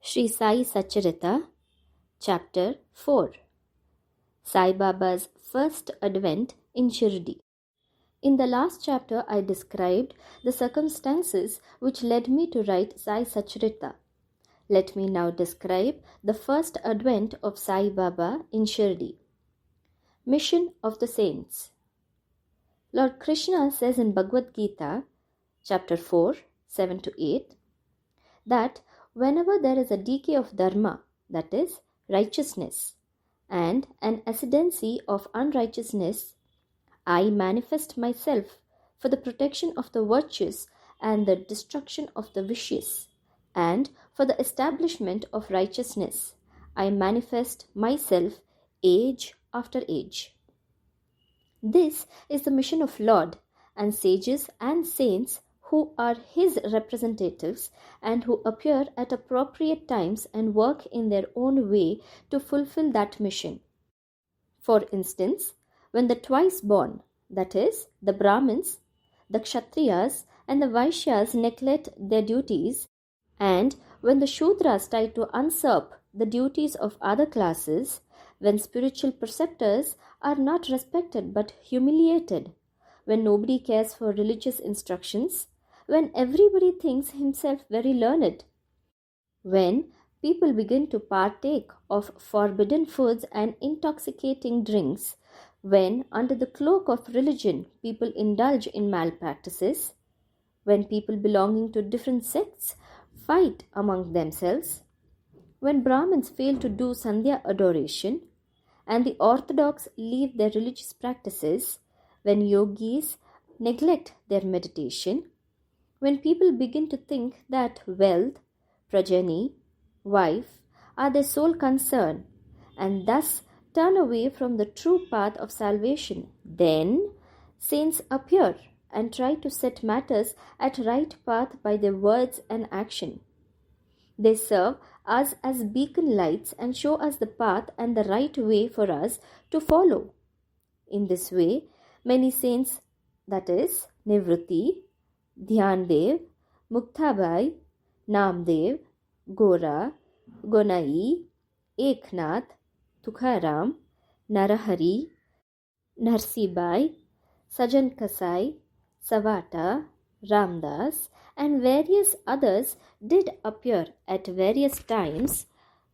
Sri Sai Satcharita, Chapter 4. Sai Baba's first advent in Shirdi. In the last chapter, I described the circumstances which led me to write Sai Satcharita. Let me now describe the first advent of Sai Baba in Shirdi. Mission of the Saints. Lord Krishna says in Bhagavad Gita, Chapter 4, 7-8, that whenever there is a decay of dharma, that is, righteousness, and an ascendancy of unrighteousness, I manifest myself for the protection of the virtuous and the destruction of the vicious, and for the establishment of righteousness. I manifest myself age after age. This is the mission of Lord, and sages and saints who are his representatives and who appear at appropriate times and work in their own way to fulfill that mission. For instance, when the twice born, that is, the Brahmins, the Kshatriyas and the Vaishyas neglect their duties, and when the Shudras try to usurp the duties of other classes, when spiritual preceptors are not respected but humiliated, when nobody cares for religious instructions, when everybody thinks himself very learned, when people begin to partake of forbidden foods and intoxicating drinks, when under the cloak of religion people indulge in malpractices, when people belonging to different sects fight among themselves, when Brahmins fail to do Sandhya adoration, and the Orthodox leave their religious practices, when yogis neglect their meditation, when people begin to think that wealth, progeny, wife are their sole concern, and thus turn away from the true path of salvation, then saints appear and try to set matters at right path by their words and action. They serve us as beacon lights and show us the path and the right way for us to follow. In this way, many saints, that is, Nivruti, Dhyandev, Muktabai, Namdev, Gora, Gonai, Eknath, Tukharam, Narahari, Narsibai, Sajan Kasai, Savata, Ramdas, and various others did appear at various times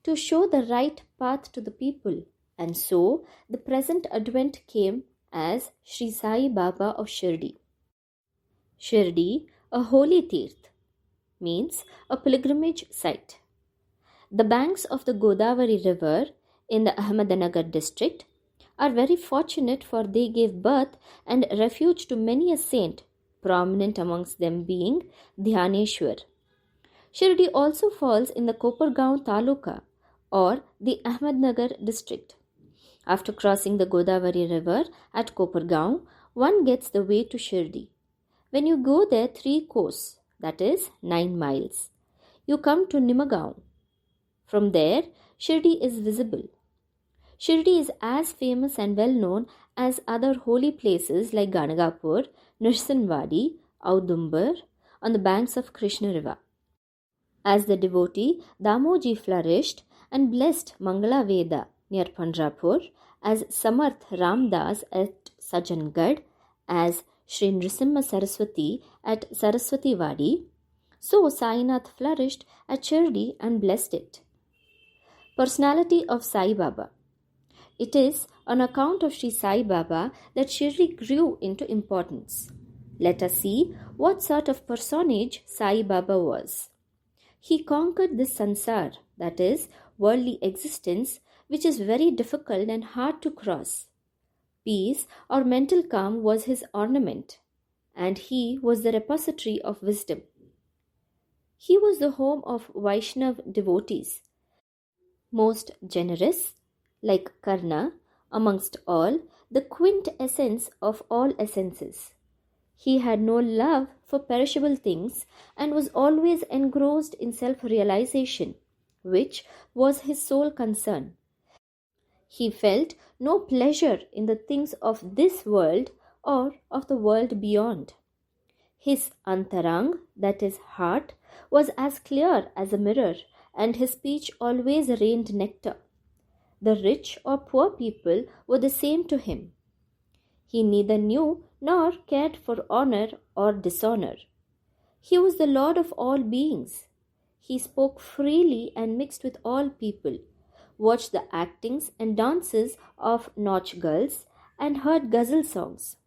to show the right path to the people, and so the present advent came as Sri Sai Baba of Shirdi. Shirdi, a holy Tirth, means a pilgrimage site. The banks of the Godavari river in the Ahmednagar district are very fortunate, for they gave birth and refuge to many a saint, prominent amongst them being Dhyaneshwar. Shirdi also falls in the Kopargaon Taluka or the Ahmednagar district. After crossing the Godavari river at Kopargaon, one gets the way to Shirdi. When you go there 3 kos, that is 9 miles, you come to Nimagaon. From there, Shirdi is visible. Shirdi is as famous and well known as other holy places like Ganagapur, Nirsanwadi, Audumbar on the banks of Krishna River. As the devotee Damoji flourished and blessed Mangala Veda near Pandrapur, as Samarth Ramdas at Sajangad, as Sri Nrisimha Saraswati at Saraswati Wadi, so Sainath flourished at Shirdi and blessed it. Personality of Sai Baba. It is on account of Sri Sai Baba that Shirdi grew into importance. Let us see what sort of personage Sai Baba was. He conquered this sansar, that is, worldly existence, which is very difficult and hard to cross. Peace or mental calm was his ornament, and he was the repository of wisdom. He was the home of Vaishnav devotees, most generous, like Karna, amongst all, the quintessence of all essences. He had no love for perishable things and was always engrossed in self-realization, which was his sole concern. He felt no pleasure in the things of this world or of the world beyond. His antarang, that is heart, was as clear as a mirror and his speech always rained nectar. The rich or poor people were the same to him. He neither knew nor cared for honor or dishonor. He was the Lord of all beings. He spoke freely and mixed with all people, watched the actings and dances of nautch girls, and heard ghazal songs.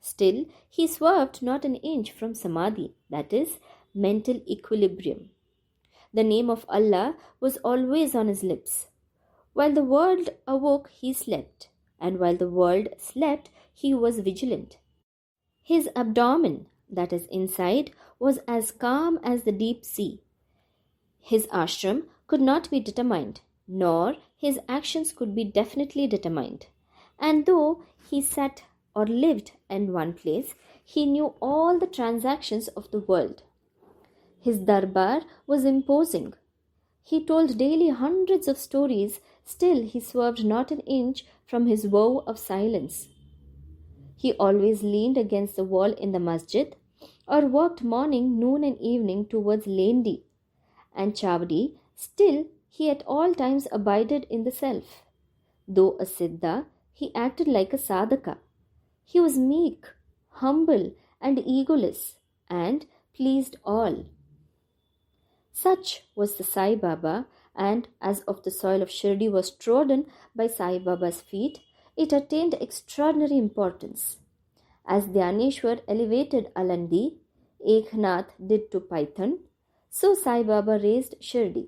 Still, he swerved not an inch from samadhi, that is, mental equilibrium. The name of Allah was always on his lips. While the world awoke, he slept, and while the world slept, he was vigilant. His abdomen, that is inside, was as calm as the deep sea. His ashram could not be determined, nor his actions could be definitely determined. And though he sat or lived in one place, he knew all the transactions of the world. His darbar was imposing. He told daily hundreds of stories, still he swerved not an inch from his vow of silence. He always leaned against the wall in the masjid, or walked morning, noon and evening towards Lendi and Chavdi. Still he at all times abided in the self. Though a siddha, he acted like a sadhaka. He was meek, humble and egoless, and pleased all. Such was the Sai Baba, and as of the soil of Shirdi was trodden by Sai Baba's feet, it attained extraordinary importance. As Dhyaneshwar elevated Alandi, Eknath did to Python, so Sai Baba raised Shirdi.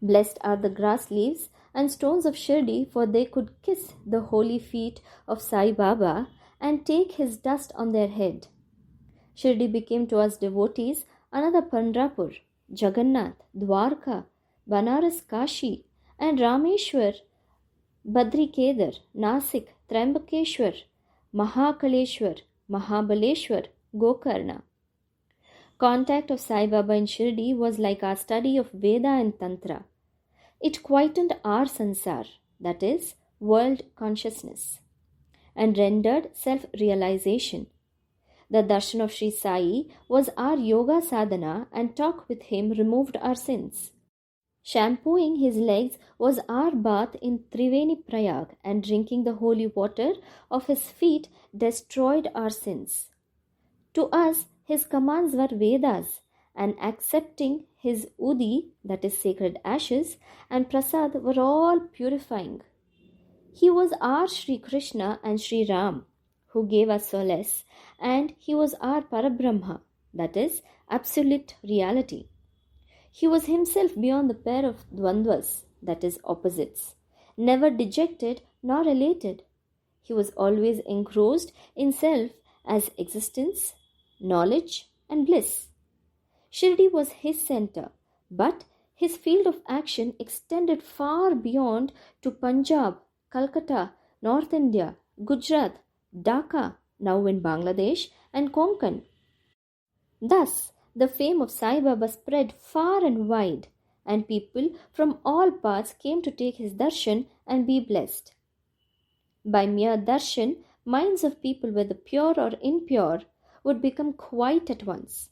Blessed are the grass leaves and stones of Shirdi, for they could kiss the holy feet of Sai Baba and take his dust on their head. Shirdi became to us devotees another Pandharpur, Jagannath, Dwarka, Banaras, Kashi, and Rameshwar, Badri Kedar, Nasik, Trambakeshwar, Mahakaleshwar, Mahabaleshwar, Gokarna. Contact of Sai Baba in Shirdi was like our study of Veda and Tantra. It quietened our sansar, that is, world consciousness, and rendered self-realization. The darshan of Sri Sai was our yoga sadhana, and talk with him removed our sins. Shampooing his legs was our bath in Triveni Prayag, and drinking the holy water of his feet destroyed our sins. To us, his commands were Vedas, and accepting his udi, that is sacred ashes, and prasad were all purifying. He was our Sri Krishna and Sri Ram, who gave us solace, and he was our Parabrahma, that is absolute reality. He was himself beyond the pair of dvandvas, that is opposites, never dejected nor elated. He was always engrossed in self as existence, knowledge and bliss. Shirdi was his center, but his field of action extended far beyond to Punjab, Calcutta, North India, Gujarat, Dhaka, now in Bangladesh, and Konkan. Thus, the fame of Sai Baba spread far and wide, and people from all parts came to take his darshan and be blessed. By mere darshan, minds of people, whether pure or impure, would become quiet at once.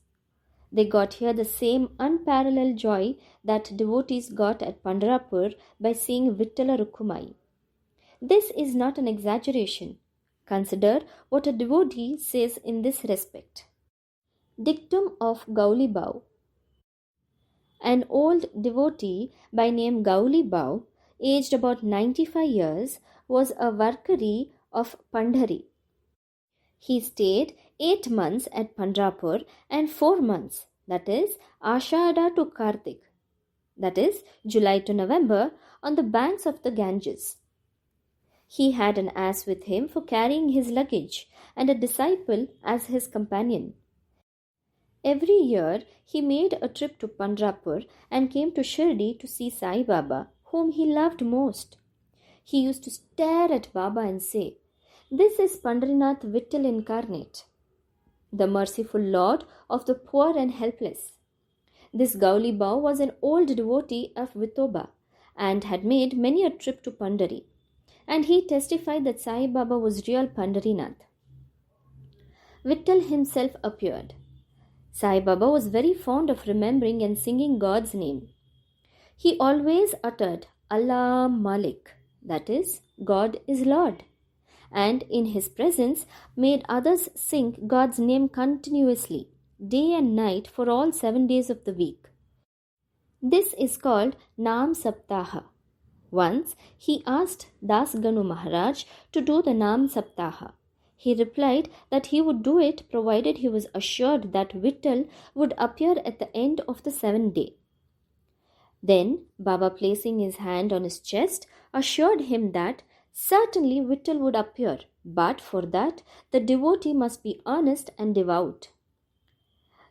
They got here the same unparalleled joy that devotees got at Pandharpur by seeing Vitthal Rukkumai. This is not an exaggeration. Consider what a devotee says in this respect. Dictum of Goulibua. An old devotee by name Goulibua, aged about 95 years, was a Varkari of Pandhari. He stayed 8 months at Pandharpur and 4 months, that is Ashada to Kartik, that is July to November, on the banks of the Ganges. He had an ass with him for carrying his luggage and a disciple as his companion. Every year he made a trip to Pandharpur and came to Shirdi to see Sai Baba, whom he loved most. He used to stare at Baba and say, "This is Pandrinath Vitthal incarnate, the merciful Lord of the poor and helpless." This Goulibua was an old devotee of Vithoba and had made many a trip to Pandari, and he testified that Sai Baba was real Pandrinath. Vitthal himself appeared. Sai Baba was very fond of remembering and singing God's name. He always uttered Allah Malik, that is, God is Lord, and in his presence made others sing God's name continuously, day and night for all 7 days of the week. This is called Nam Saptaha. Once he asked Das Ganu Maharaj to do the Nam Saptaha. He replied that he would do it provided he was assured that Vitthal would appear at the end of the 7th day. Then Baba, placing his hand on his chest, assured him that certainly Vitthal would appear, but for that the devotee must be earnest and devout.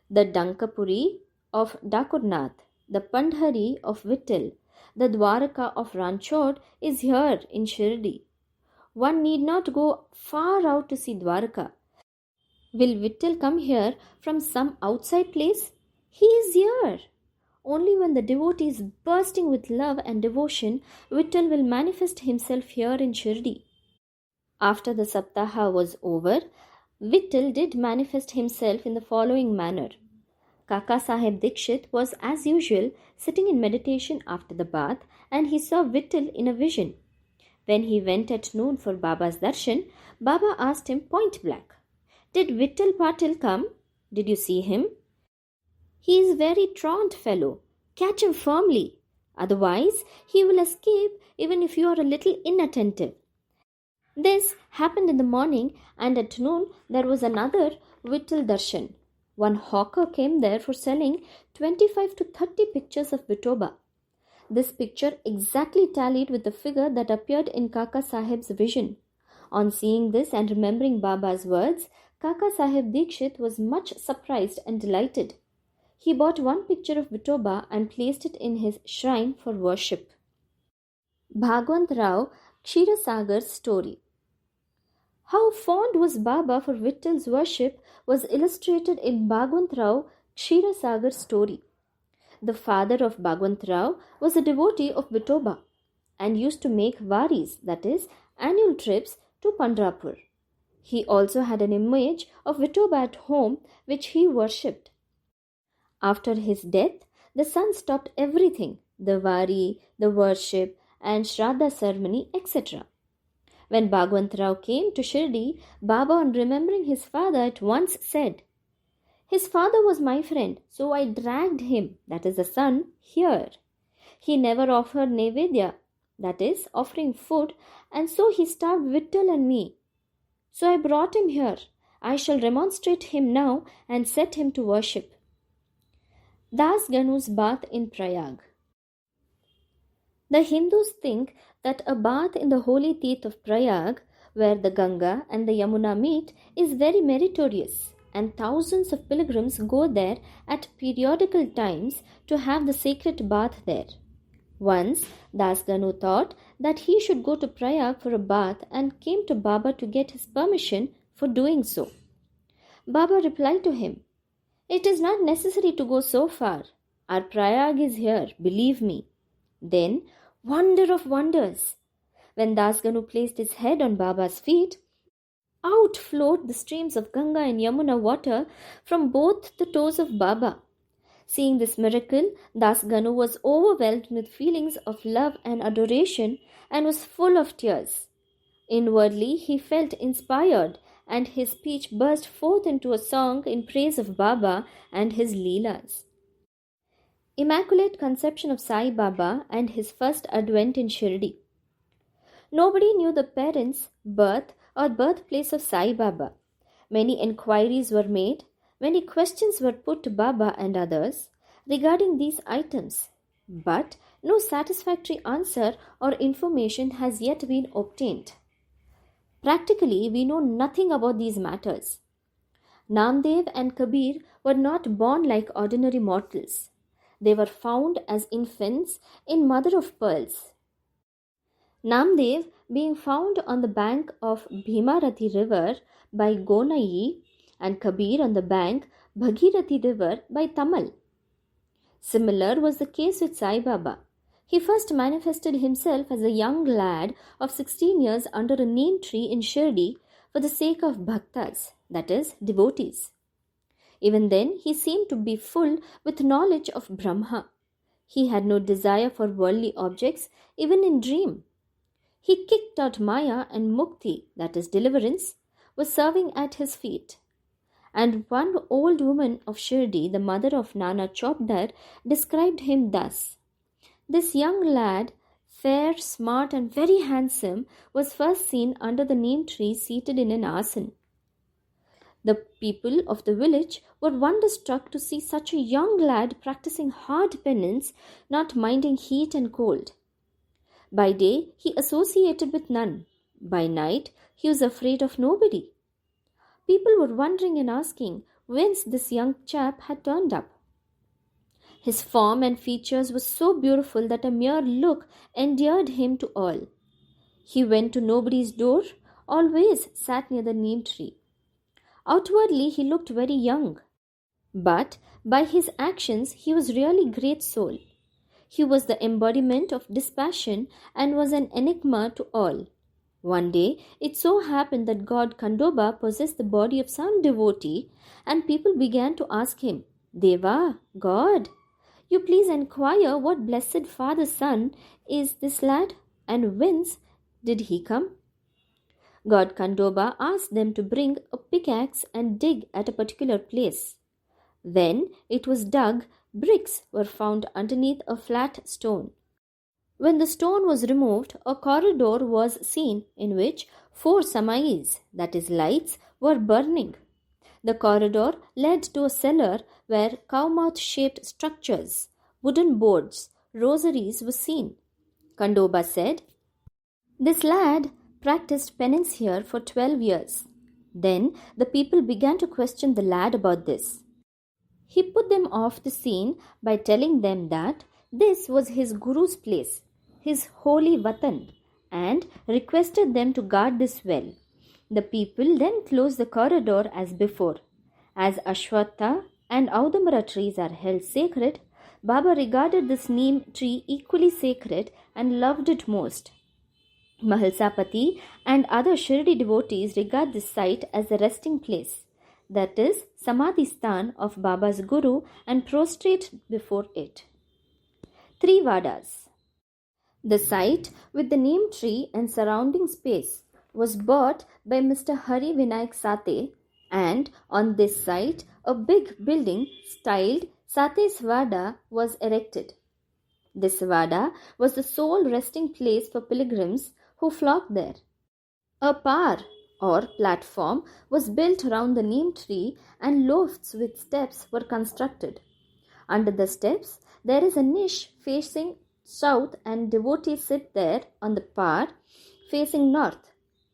The Dankapuri of Dakurnath, the Pandhari of Vitthal, the Dwaraka of Ranchod is here in Shirdi. One need not go far out to see Dwaraka. Will Vitthal come here from some outside place? He is here. Only when the devotee is bursting with love and devotion, Vitthal will manifest himself here in Shirdi. After the Saptaha was over, Vitthal did manifest himself in the following manner. Kaka Sahib Dikshit was as usual sitting in meditation after the bath, and he saw Vitthal in a vision. When he went at noon for Baba's darshan, Baba asked him point blank, "Did Vitthal Patil come? Did you see him? He is very truant fellow. Catch him firmly. Otherwise, he will escape even if you are a little inattentive." This happened in the morning, and at noon there was another Vitthal darshan. One hawker came there for selling 25 to 30 pictures of Vithoba. This picture exactly tallied with the figure that appeared in Kaka Sahib's vision. On seeing this and remembering Baba's words, Kaka Sahib Dikshit was much surprised and delighted. He bought one picture of Vithoba and placed it in his shrine for worship. Bhagwant Rao Kshirsagar's story. How fond was Baba for Vittal's worship was illustrated in Bhagwant Rao Kshirsagar's story. The father of Bhagwant Rao was a devotee of Vithoba and used to make varis, that is, annual trips to Pandrapur. He also had an image of Vithoba at home which he worshipped. After his death, the son stopped everything, the vari, the worship, and Shraddha ceremony, etc. When Bhagwant Rao came to Shirdi, Baba, on remembering his father, at once said, "His father was my friend, so I dragged him, that is the son, here. He never offered Nevedya, that is, offering food, and so he starved Vitthal and me. So I brought him here. I shall remonstrate him now and set him to worship." Das Ganu's bath in Prayag. The Hindus think that a bath in the holy Tirth of Prayag, where the Ganga and the Yamuna meet, is very meritorious, and thousands of pilgrims go there at periodical times to have the sacred bath there. Once, Das Ganu thought that he should go to Prayag for a bath and came to Baba to get his permission for doing so. Baba replied to him, "It is not necessary to go so far. Our Prayag is here, believe me." Then, wonder of wonders! When Das Ganu placed his head on Baba's feet, out flowed the streams of Ganga and Yamuna water from both the toes of Baba. Seeing this miracle, Das Ganu was overwhelmed with feelings of love and adoration and was full of tears. Inwardly, he felt inspired, and his speech burst forth into a song in praise of Baba and his Leelas. Immaculate Conception of Sai Baba and his first advent in Shirdi. Nobody knew the parents, birth, or birthplace of Sai Baba. Many enquiries were made, many questions were put to Baba and others regarding these items, but no satisfactory answer or information has yet been obtained. Practically, we know nothing about these matters. Namdev and Kabir were not born like ordinary mortals. They were found as infants in mother of pearls. Namdev being found on the bank of Bhimarathi river by Gonayi, and Kabir on the bank Bhagirathi river by Tamal. Similar was the case with Sai Baba. He first manifested himself as a young lad of 16 years under a neem tree in Shirdi for the sake of bhaktas, that is, devotees. Even then, he seemed to be full with knowledge of Brahma. He had no desire for worldly objects, even in dream. He kicked out Maya, and Mukti, that is deliverance, was serving at his feet. And one old woman of Shirdi, the mother of Nana Chopdar, described him thus: "This young lad, fair, smart, and very handsome, was first seen under the neem tree seated in an asan. The people of the village were wonderstruck to see such a young lad practicing hard penance, not minding heat and cold. By day he associated with none. By night he was afraid of nobody. People were wondering and asking whence this young chap had turned up. His form and features were so beautiful that a mere look endeared him to all. He went to nobody's door, always sat near the neem tree. Outwardly he looked very young, but by his actions he was really great soul. He was the embodiment of dispassion and was an enigma to all. One day it so happened that God Khandoba possessed the body of some devotee, and people began to ask him, 'Deva, God, you please enquire what blessed father's son is this lad, and whence did he come?' God Khandoba asked them to bring a pickaxe and dig at a particular place. When it was dug, bricks were found underneath a flat stone. When the stone was removed, a corridor was seen in which 4 samais, that is lights, were burning. The corridor led to a cellar where cow-mouth-shaped structures, wooden boards, rosaries were seen. Khandoba said, 'This lad practiced penance here for 12 years. Then the people began to question the lad about this. He put them off the scene by telling them that this was his guru's place, his holy Vatan, and requested them to guard this well. The people then closed the corridor as before. As Ashwatha and Audamara trees are held sacred, Baba regarded this neem tree equally sacred and loved it most. Mahalsapati and other Shirdi devotees regard this site as the resting place, that is, Samadhi Sthan of Baba's Guru, and prostrate before it. 3 Wadas. The site with the neem tree and surrounding space was bought by Mr. Hari Vinayak Sate, and on this site a big building styled Sate's Vada was erected. This Vada was the sole resting place for pilgrims who flocked there. A par or platform was built round the neem tree, and lofts with steps were constructed. Under the steps there is a niche facing south, and devotees sit there on the par facing north.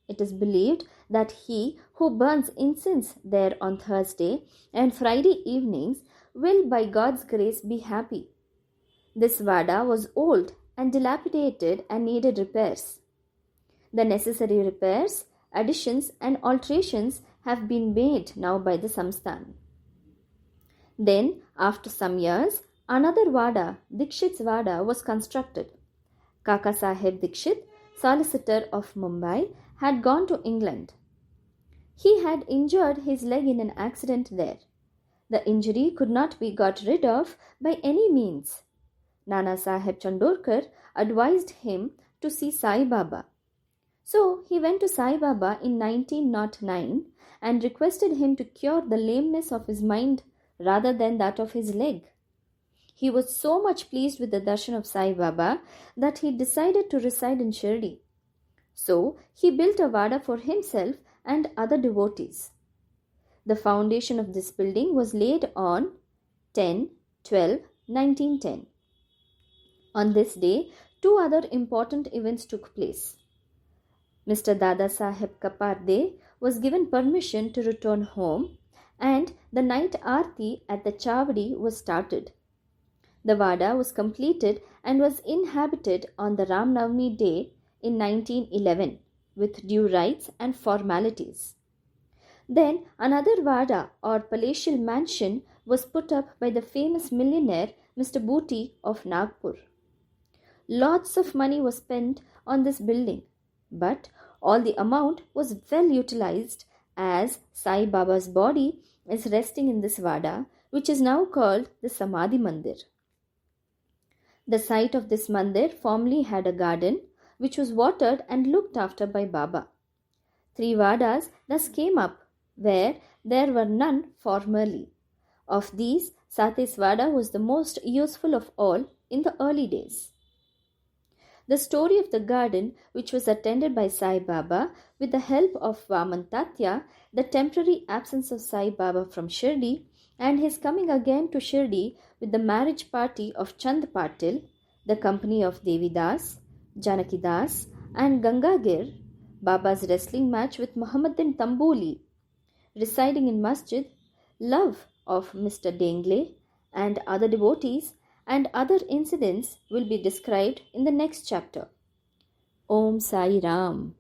It is believed that he who burns incense there on Thursday and Friday evenings will by God's grace be happy. This Vada was old and dilapidated and needed repairs. The necessary repairs, additions and alterations have been made now by the Samsthan. Then, after some years, another Vada, Dikshit's Vada, was constructed. Kaka Sahib Dikshit, solicitor of Mumbai, had gone to England. He had injured his leg in an accident there. The injury could not be got rid of by any means. Nana Sahib Chandorkar advised him to see Sai Baba. So he went to Sai Baba in 1909 and requested him to cure the lameness of his mind rather than that of his leg. He was so much pleased with the darshan of Sai Baba that he decided to reside in Shirdi. So he built a Vada for himself and other devotees. The foundation of this building was laid on 10/12/1910. On this day, 2 other important events took place. Mr. Dada Saheb Kaparde was given permission to return home, and the night aarti at the Chavadi was started. The Vada was completed and was inhabited on the Ram Navami day in 1911 with due rites and formalities. Then another Vada or palatial mansion was put up by the famous millionaire Mr. Booty of Nagpur. Lots of money was spent on this building, but all the amount was well utilized, as Sai Baba's body is resting in this Vada, which is now called the Samadhi Mandir. The site of this mandir formerly had a garden which was watered and looked after by Baba. 3 Vadas thus came up where there were none formerly. Of these, Satis Vada was the most useful of all in the early days. The story of the garden, which was attended by Sai Baba with the help of Vaman Tatya, the temporary absence of Sai Baba from Shirdi, and his coming again to Shirdi with the marriage party of Chand Patil, the company of Devi Das, Janaki Das, and Gangagir, Baba's wrestling match with Muhammadan Tamboli, residing in Masjid, love of Mr. Dengle and other devotees, and other incidents will be described in the next chapter. Om Sai Ram.